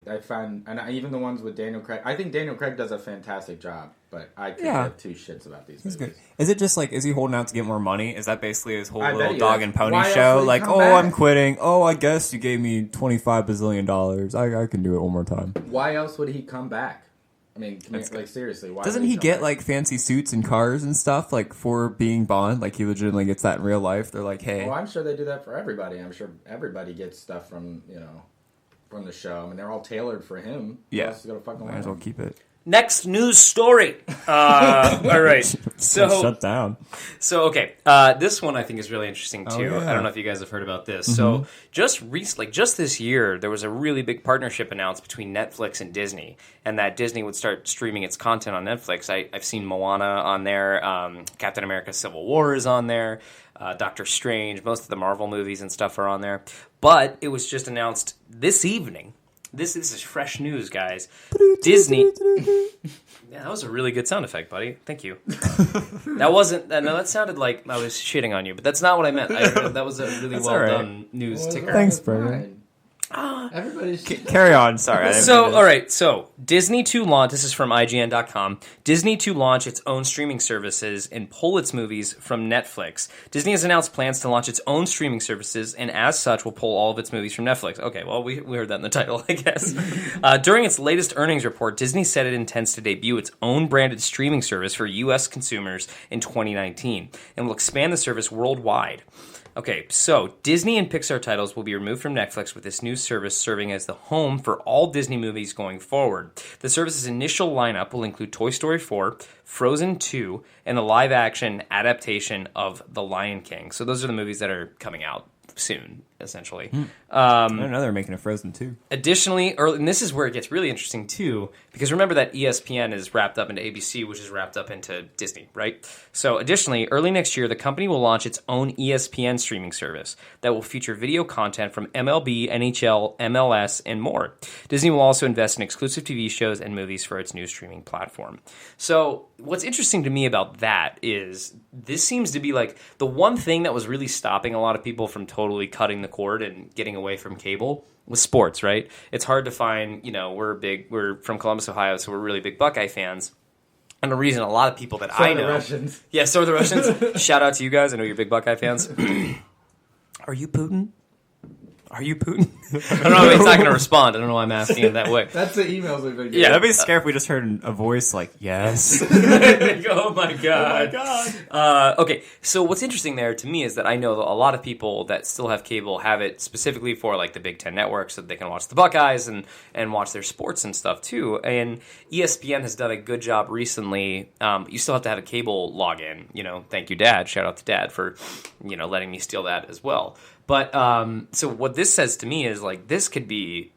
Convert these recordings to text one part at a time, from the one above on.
I find, even the ones with Daniel Craig. I think Daniel Craig does a fantastic job, but I could give two shits about these movies. Good. Is it just like, is he holding out to get more money? Is that basically his whole little dog and pony Why show? else would he Like, come back? I'm quitting. Oh, I guess you gave me $25 bazillion. I can do it one more time. Why else would he come back? I mean, seriously, why doesn't would he come get back? like fancy suits and cars and stuff like for being Bond? Like he legitimately gets that in real life. They're like, hey, Well, I'm sure they do that for everybody. I'm sure everybody gets stuff from from the show. I mean, they're all tailored for him. Yeah. Who else is gonna fucking might as well keep it. Next news story. All right. So shut down. So, okay. This one I think is really interesting, too. yeah. I don't know if you guys have heard about this. So, just this year, there was a really big partnership announced between Netflix and Disney, and that Disney would start streaming its content on Netflix. I've seen Moana on there. Captain America Civil War is on there. Doctor Strange. Most of the Marvel movies and stuff are on there. But it was just announced this evening. This is fresh news, guys. Disney. Yeah, that was a really good sound effect, buddy. Thank you. That wasn't. No, that sounded like I was shitting on you, but that's not what I meant. That was a really well done news ticker. Thanks, Brandon. Everybody's Carry on. Sorry. All right. So, Disney to launch. This is from IGN.com. Disney to launch its own streaming services and pull its movies from Netflix. Disney has announced plans to launch its own streaming services, and as such, will pull all of its movies from Netflix. Okay, well, we heard that in the title, I guess. During its latest earnings report, Disney said it intends to debut its own branded streaming service for U.S. consumers in 2019, and will expand the service worldwide. Okay, so Disney and Pixar titles will be removed from Netflix, with this new service serving as the home for all Disney movies going forward. The service's initial lineup will include Toy Story 4, Frozen 2, and the live-action adaptation of The Lion King. So those are the movies that are coming out soon, essentially. I don't know they're making a Frozen 2. Additionally, and this is where it gets really interesting too, because remember that ESPN is wrapped up into ABC, which is wrapped up into Disney, right? So additionally, early next year, the company will launch its own ESPN streaming service that will feature video content from MLB, NHL, MLS, and more. Disney will also invest in exclusive TV shows and movies for its new streaming platform. So what's interesting to me about that is this seems to be like the one thing that was really stopping a lot of people from totally cutting the cord and getting away from cable was sports, right? It's hard to find, we're from Columbus, Ohio, so we're really big Buckeye fans. And the reason a lot of people that I know... the Russians. Yeah, so are the Russians. Shout out to you guys. I know you're big Buckeye fans. Are you Putin? Are you Putin? I don't know if he's not going to respond. I don't know why I'm asking it that way. That's the emails we've been getting. Yeah, I'd be scared if we just heard a voice like, yes. Oh my god. Okay, so what's interesting there to me is that I know that a lot of people that still have cable have it specifically for like the Big Ten network so that they can watch the Buckeyes and watch their sports and stuff too. And ESPN has done a good job recently. You still have to have a cable login. Thank you, Dad. Shout out to Dad for letting me steal that as well. But so what this says to me is like this could be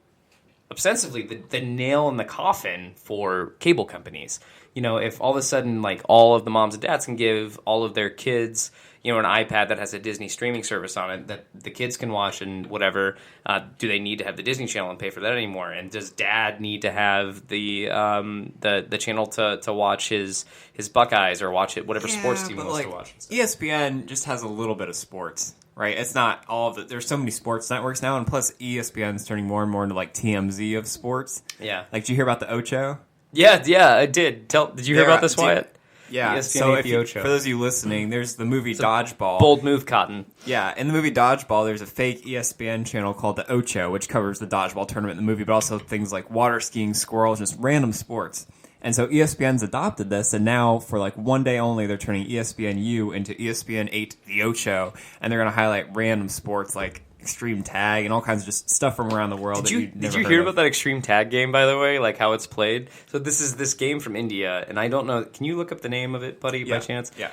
ostensibly the nail in the coffin for cable companies. If all of a sudden like all of the moms and dads can give all of their kids an iPad that has a Disney streaming service on it that the kids can watch and whatever, do they need to have the Disney Channel and pay for that anymore? And does Dad need to have the channel to watch his Buckeyes or watch it whatever sports team he wants to watch? ESPN just has a little bit of sports. Right, it's not all of it. There's so many sports networks now, and plus ESPN's turning more and more into like TMZ of sports. Yeah. Like, did you hear about the Ocho? Yeah, I did. Did you hear about this, Wyatt? Yeah. ESPN So ate the Ocho. for those of you listening, there's the movie Dodgeball. Bold move, Cotton. Yeah, in the movie Dodgeball, there's a fake ESPN channel called the Ocho, which covers the dodgeball tournament in the movie, but also things like water skiing, squirrels, just random sports. And so ESPN's adopted this, and now for like one day only, they're turning ESPNU into ESPN 8 The Ocho, and they're going to highlight random sports like extreme tag and all kinds of just stuff from around the world. Did you hear about that extreme tag game, by the way? Like how it's played? So this is this game from India, and I don't know. Can you look up the name of it, buddy, by chance? Yeah.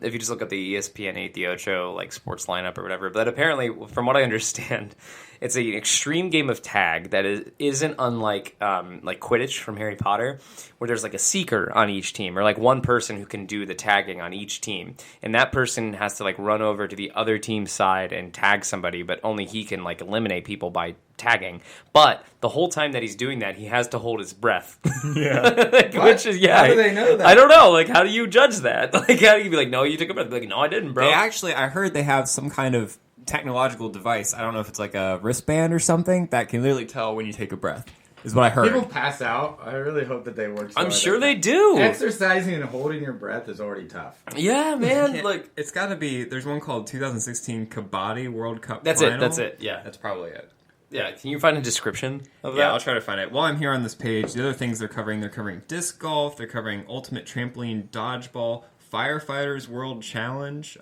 If you just look up the ESPN 8 The Ocho like sports lineup or whatever, but apparently, from what I understand, it's an extreme game of tag that isn't unlike like Quidditch from Harry Potter, where there's like a seeker on each team, or like one person who can do the tagging on each team, and that person has to like run over to the other team's side and tag somebody, but only he can like eliminate people by tagging. But the whole time that he's doing that, he has to hold his breath. Yeah. Which is How do they know that? I don't know. Like, how do you judge that? Like, how do you be like, no, you took a breath? Like, no, I didn't, bro. I heard they have some kind of technological device. I don't know if it's like a wristband or something that can literally tell when you take a breath. is what I heard. People pass out. I really hope that they work. I'm sure they do. Exercising and holding your breath is already tough. Yeah, man. Like it's got to be. There's one called 2016 Kabaddi World Cup. That's Final. it. That's it. Yeah, that's probably it. Yeah, can you find a description of that? Yeah, I'll try to find it. While I'm here on this page, the other things they're covering disc golf, they're covering ultimate trampoline dodgeball, firefighters world challenge,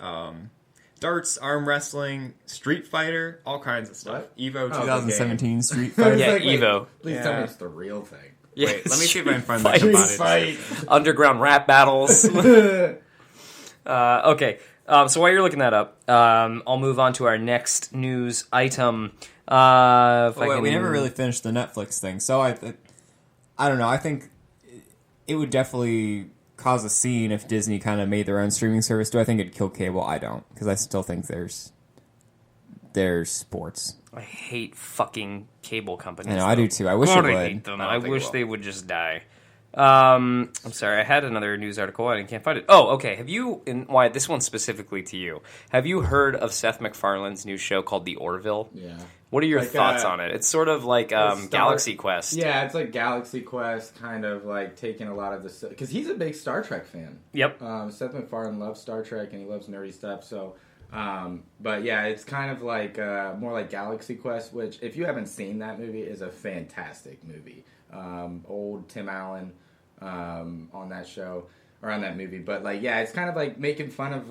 darts, arm wrestling, Street Fighter, all kinds of stuff. What? Evo 2017 Street Fighter. Yeah, Evo. Please tell me it's the real thing. Yeah. Wait, let me see if I can find that. Fight. Underground rap battles. Okay, so while you're looking that up, I'll move on to our next news item. We never really finished the Netflix thing, so I don't know. I think it would definitely cause a scene if Disney kind of made their own streaming service. Do I think it'd kill cable? I don't, because I still think there's sports. I hate fucking cable companies. I know, I do too. I wish it would. I hate them. I wish they would just die. I'm sorry, I had another news article and I can't find it. Oh, okay. Why this one's specifically to you? Have you heard of Seth MacFarlane's new show called The Orville? Yeah. What are your thoughts on it? It's sort of like Galaxy Quest. Yeah, it's like Galaxy Quest, kind of like taking a lot of the... Because he's a big Star Trek fan. Yep. Seth MacFarlane loves Star Trek and he loves nerdy stuff, so... but yeah, it's kind of like more like Galaxy Quest, which, if you haven't seen that movie, is a fantastic movie. Old Tim Allen on that show, or on that movie. But like, yeah, it's kind of like making fun of...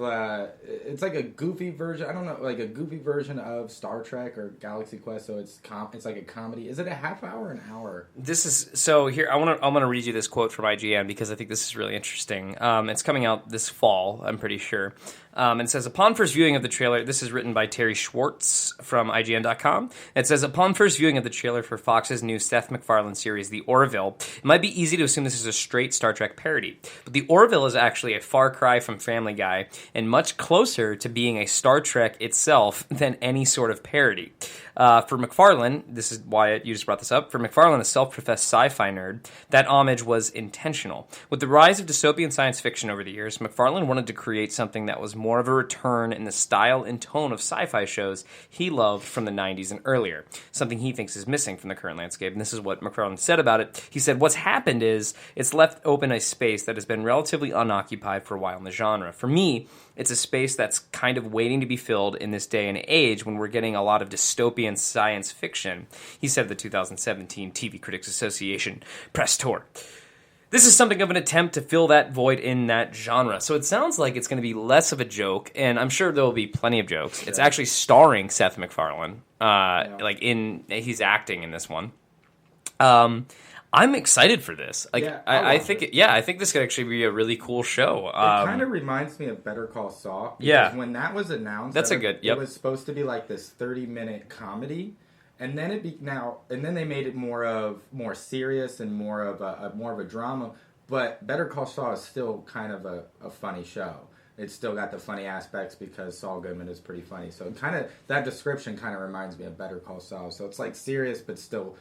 it's like a goofy version, I don't know, like a goofy version of Star Trek or Galaxy Quest, so it's like a comedy. Is it a half hour or an hour? This is... So here, I'm gonna read you this quote from IGN because I think this is really interesting. It's coming out this fall, I'm pretty sure. It says, upon first viewing of the trailer, this is written by Terry Schwartz from IGN.com. It says, upon first viewing of the trailer for Fox's new Seth MacFarlane series, The Orville, it might be easy to assume this is a straight Star Trek parody. But The Orville is actually a far cry from Family Guy and much closer to being a Star Trek itself than any sort of parody. For MacFarlane, this is why you just brought this up, for MacFarlane, a self-professed sci-fi nerd, that homage was intentional. With the rise of dystopian science fiction over the years, MacFarlane wanted to create something that was more of a return in the style and tone of sci-fi shows he loved from the 90s and earlier, something he thinks is missing from the current landscape. And this is what MacFarlane said about it. He said, what's happened is it's left open a space that has been relatively unoccupied for a while in the genre. For me, it's a space that's kind of waiting to be filled in this day and age when we're getting a lot of dystopian science fiction, he said at the 2017 TV Critics Association press tour. This is something of an attempt to fill that void in that genre. So it sounds like it's going to be less of a joke, and I'm sure there will be plenty of jokes. Sure. It's actually starring Seth MacFarlane. He's acting in this one. I'm excited for this. I think this could actually be a really cool show. It kind of reminds me of Better Call Saul. Yeah. When that was announced, it was supposed to be like this 30-minute comedy, and then they made it more serious and more of a drama. But Better Call Saul is still kind of a funny show. It's still got the funny aspects because Saul Goodman is pretty funny. So that description kind of reminds me of Better Call Saul. So it's like serious, but still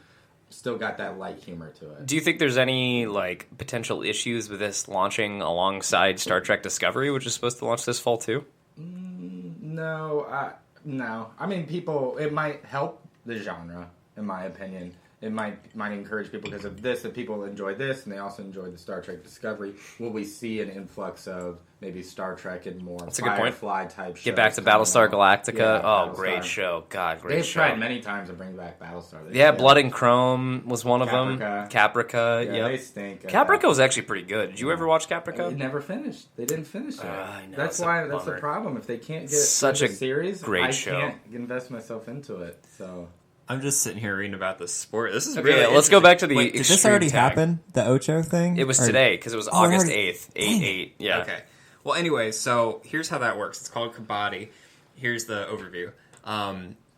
got that light humor to it. Do you think there's any like potential issues with this launching alongside Star Trek Discovery, which is supposed to launch this fall too? No. I mean, it might help the genre, in my opinion. It might encourage people because of this, that people enjoy this, and they also enjoy the Star Trek Discovery. Will we see an influx of maybe Star Trek and more Firefly type shows? Get back to Battlestar Galactica. Yeah, Battlestar. Great show. God, great They've show. tried many times to bring back Battlestar. Blood and Chrome was one of them. Caprica. Yeah, they stink. Caprica was actually pretty good. Did you ever watch Caprica? It never finished. They didn't finish it. I know, that's the problem. If they can't get such a series, great show. I can't invest myself into it. So I'm just sitting here reading about the sport. This is okay, really let's go back to the. Wait, did this already happen? The Ocho thing? It was today because it was August 8th. 8/8. Yeah. Okay. Well, anyway, so here's how that works. It's called Kabaddi. Here's the overview.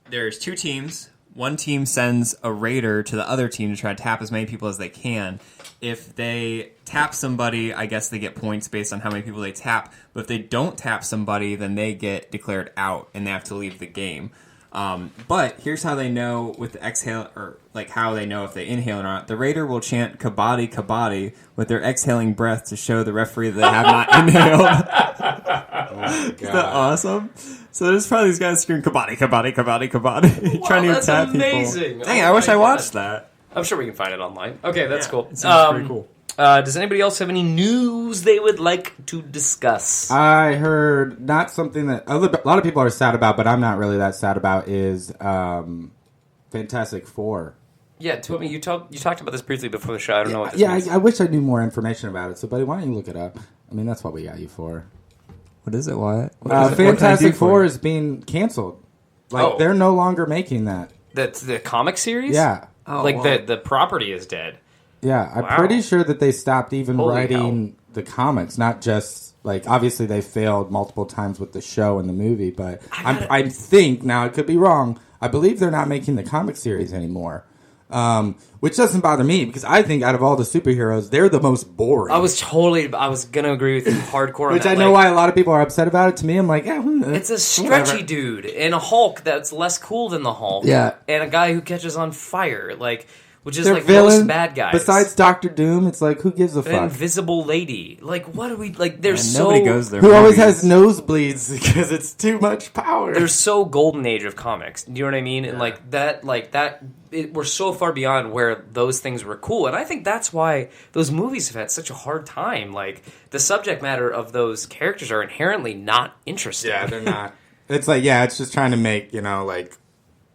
There's two teams. One team sends a raider to the other team to try to tap as many people as they can. If they tap somebody, I guess they get points based on how many people they tap. But if they don't tap somebody, then they get declared out and they have to leave the game. But here's how they know with the exhale, or like how they know if they inhale or not. The raider will chant "Kabaddi, Kabaddi" with their exhaling breath to show the referee that they have not inhaled. Oh my God. Isn't that awesome? So there's probably these guys screaming "Kabaddi, Kabaddi, Kabaddi, Kabaddi," trying to tap amazing. people. Dang, I wish I watched that. I'm sure we can find it online. Okay, that's cool. It seems pretty cool. Does anybody else have any news they would like to discuss? I heard not something that a lot of people are sad about, but I'm not really that sad about, is Fantastic Four. Yeah, tell me, you talked about this briefly before the show. I don't know what this Yeah, means. I wish I knew more information about it. So, buddy, why don't you look it up? I mean, that's what we got you for. What is it, Wyatt? Fantastic Four is being canceled. Like, they're no longer making that. That's the comic series? Yeah. Oh, like, wow. the property is dead. Yeah, I'm Wow. pretty sure that they stopped even Holy writing the comics, not just like obviously they failed multiple times with the show and the movie, but I think now I could be wrong. I believe they're not making the comic series anymore, which doesn't bother me because I think out of all the superheroes, they're the most boring. I was gonna agree with you hardcore on which that. I know why a lot of people are upset about it. To me, I'm like, It's a stretchy dude and a Hulk that's less cool than the Hulk. Yeah. And a guy who catches on fire, which is They're like villain, most bad guys. Besides Doctor Doom, it's like who gives a An fuck? invisible lady. Like, what do we like? They're And so nobody goes there. Who always has nosebleeds because it's too much power. They're so golden age of comics. Do you know what I mean? And we're so far beyond where those things were cool. And I think that's why those movies have had such a hard time. Like, the subject matter of those characters are inherently not interesting. Yeah, they're not. It's like, yeah, it's just trying to make, like,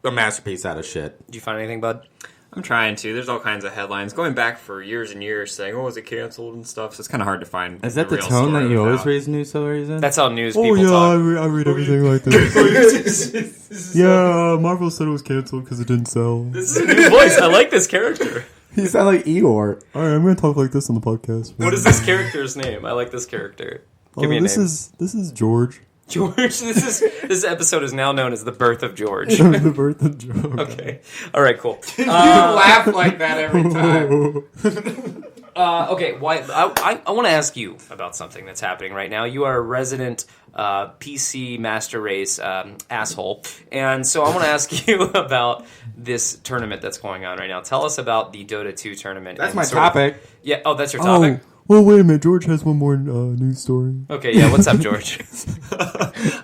a masterpiece out of shit. Did you find anything, bud? I'm trying to. There's all kinds of headlines going back for years and years saying, "Oh, was it canceled?" and stuff. So it's kind of hard to find. Is that the real tone story that you always without- read news stories in? That's how news people talk. I read everything like this. Yeah, Marvel said it was canceled because it didn't sell. This is a new voice. I like this character. You sound like Eeyore. All right, I'm going to talk like this on the podcast. What is this character's name? I like this character. Give me a this name. This is George. George. This episode is now known as the birth of George. The birth of George. Okay. All right. Cool. You laugh like that every time. Okay. Why? I want to ask you about something that's happening right now. You are a resident PC master race asshole, and so I want to ask you about this tournament that's going on right now. Tell us about the Dota 2 tournament. That's and my sort of- topic. Yeah. Oh, that's your topic. Well, wait a minute. George has one more news story. Okay. Yeah. What's up, George?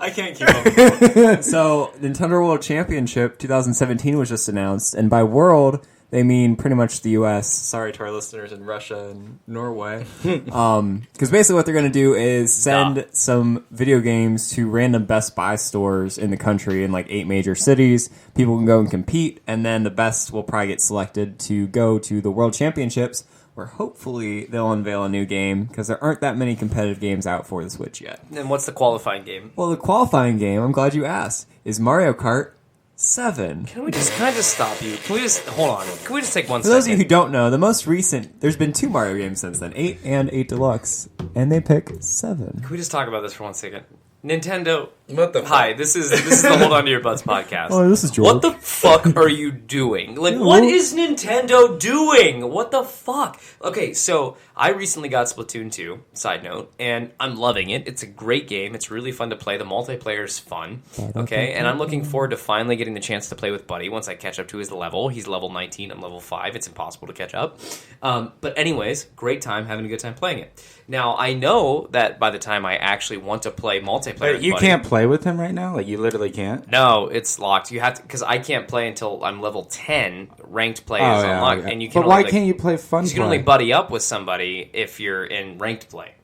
I can't keep up. So, Nintendo World Championship 2017 was just announced, and by world they mean pretty much the U.S. Sorry to our listeners in Russia and Norway, because basically what they're going to do is send some video games to random Best Buy stores in the country in like 8 major cities. People can go and compete, and then the best will probably get selected to go to the World Championships, where hopefully they'll unveil a new game, because there aren't that many competitive games out for the Switch yet. And what's the qualifying game? Well, the qualifying game, I'm glad you asked, is Mario Kart 7. Can I just stop you? Can we just hold on? Can we just take one For those of second? you who don't know, the most recent, there's been 2 Mario games since then, 8 and 8 Deluxe, and they pick 7. Can we just talk about this for 1 second? Nintendo. What the Hi, this is the Hold On to Your Butts podcast. Oh, this is George. What the fuck are you doing? Like, what is Nintendo doing? What the fuck? Okay, so I recently got Splatoon 2, side note, and I'm loving it. It's a great game. It's really fun to play. The multiplayer is fun. Okay, and I'm looking forward to finally getting the chance to play with Buddy once I catch up to his level. He's level 19, I'm level 5. It's impossible to catch up. But anyways, great time, having a good time playing it. Now, I know that by the time I actually want to play multiplayer with You Buddy, can't play with him right now? Like, you literally can't? no, it's locked. You have to, because I can't play until I'm level 10. Ranked play is yeah, unlocked, okay. and you can. But why only, can't you play fun You can only buddy up with somebody if you're in ranked play.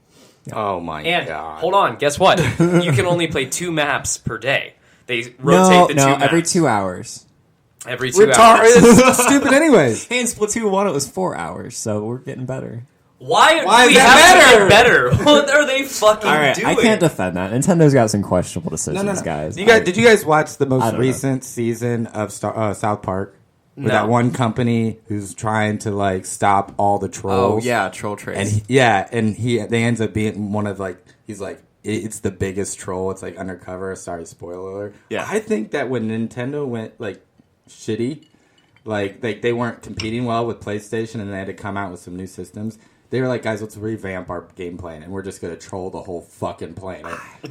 Oh, my And God. hold on, guess what? You can only play 2 maps per day. They rotate No, the 2 maps every 2 hours. Every 2 Retard. hours. It's stupid anyways. Hey, in Splatoon 1 it was 4 hours, so we're getting better. Why do Why we is have that to get better? What are they fucking Alright, doing? I can't defend that. Nintendo's got some questionable decisions, guys. Did you guys watch the I most don't know. recent season of South Park? With No. that one company who's trying to, like, stop all the Oh, trolls. yeah, Troll Trace. And they ends up being one of, like, he's like, it's the biggest troll. It's like undercover. Sorry, spoiler alert. Yeah. I think that when Nintendo went, like, shitty, like they weren't competing well with PlayStation and they had to come out with some new systems. They were like, guys, let's revamp our game plan and we're just going to troll the whole fucking planet.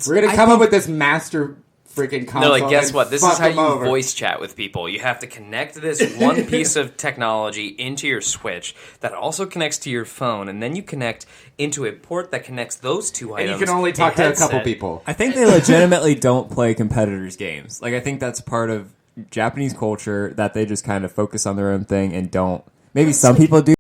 We're going to come up with this master freaking console. They're like, guess and what? This fuck is how them you over. voice chat with people. You have to connect this one piece of technology into your Switch that also connects to your phone, and then you connect into a port that connects those 2 And items. you can only talk to a couple headset. people. I think they legitimately don't play competitors' games. Like, I think that's part of Japanese culture, that they just kind of focus on their own thing and don't Maybe some people do.